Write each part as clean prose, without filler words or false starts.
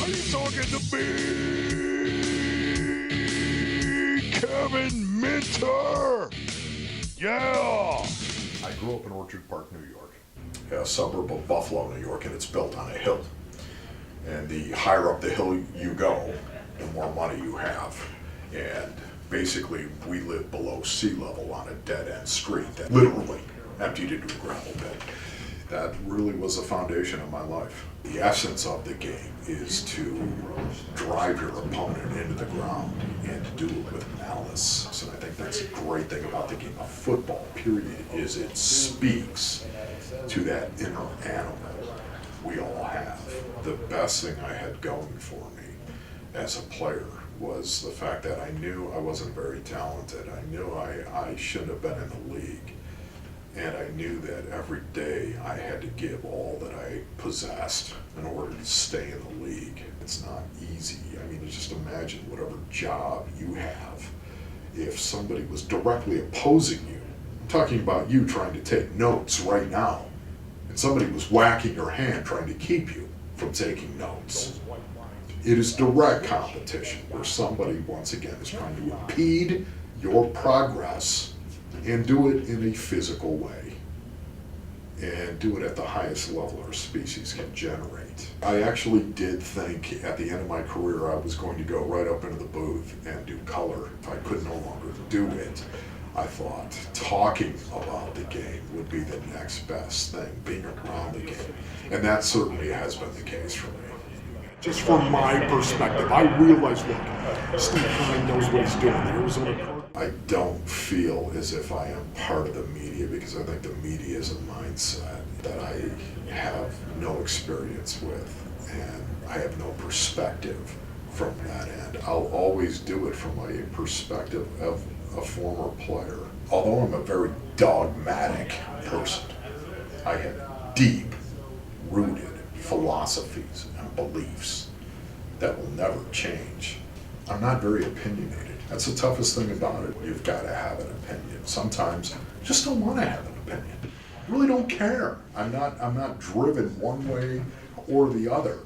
Are you talking to me, Kevin Minter? Yeah! I grew up in Orchard Park, New York, a suburb of Buffalo, New York, and it's built on a hill. And the higher up the hill you go, the more money you have. And basically, we lived below sea level on a dead-end street that literally emptied into a gravel pit. That really was the foundation of my life. The essence of the game is to drive your opponent into the ground and to do it with malice. So I think that's a great thing about the game of football, period, is it speaks to that inner animal we all have. The best thing I had going for me as a player was the fact that I knew I wasn't very talented. I knew I shouldn't have been in the league. And I knew that every day I had to give all that I possessed in order to stay in the league. It's not easy. I mean, just imagine whatever job you have. If somebody was directly opposing you, I'm talking about you trying to take notes right now, and somebody was whacking your hand trying to keep you from taking notes. It is direct competition where somebody, once again, is trying to impede your progress and do it in a physical way and do it at the highest level our species can generate. I actually did think at the end of my career I was going to go right up into the booth and do color. If I could no longer do it, I thought talking about the game would be the next best thing, being around the game. And that certainly has been the case for me. Just from my perspective, I realize, look, Steve Klein knows what he's doing. The Arizona Cardinals. I don't feel as if I am part of the media because I think the media is a mindset that I have no experience with and I have no perspective from that end. I'll always do it from a perspective of a former player. Although I'm a very dogmatic person, I have deep-rooted philosophies and beliefs that will never change. I'm not very opinionated. That's the toughest thing about it. You've got to have an opinion. Sometimes I just don't want to have an opinion. I really don't care. I'm not driven one way or the other.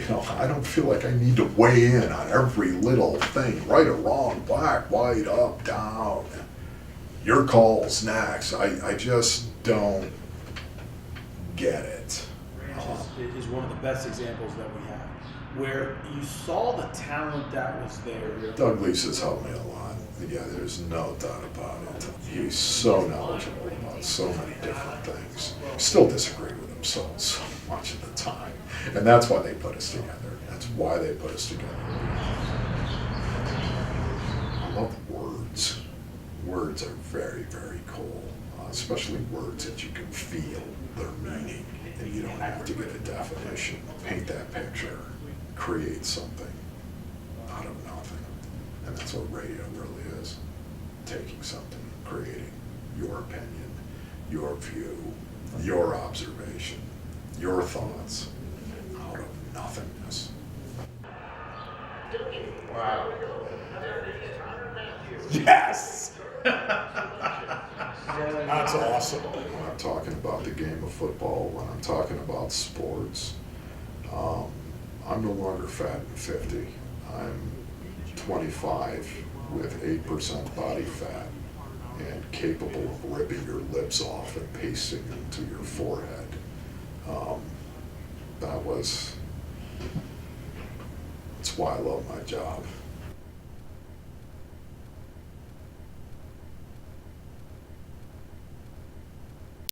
I don't feel like I need to weigh in on every little thing, right or wrong, black, white, up, down. Your call's next. I just don't get it. Is one of the best examples that we have, where you saw the talent that was there. Doug Leese has helped me a lot. Yeah, there's no doubt about it. He's so knowledgeable about so many different things. Still disagree with him so much of the time. And that's why they put us together. That's why they put us together. I love words. Words are very, very cool, especially words that you can feel their meaning and you don't have to get a definition. Paint that picture, create something out of nothing. And that's what radio really is. Taking something, creating your opinion, your view, your observation, your thoughts out of nothingness. Wow. Yes! That's awesome. When I'm talking about the game of football, when I'm talking about sports, I'm no longer fat and 50. I'm 25 with 8% body fat and capable of ripping your lips off and pasting them to your forehead. That's why I love my job.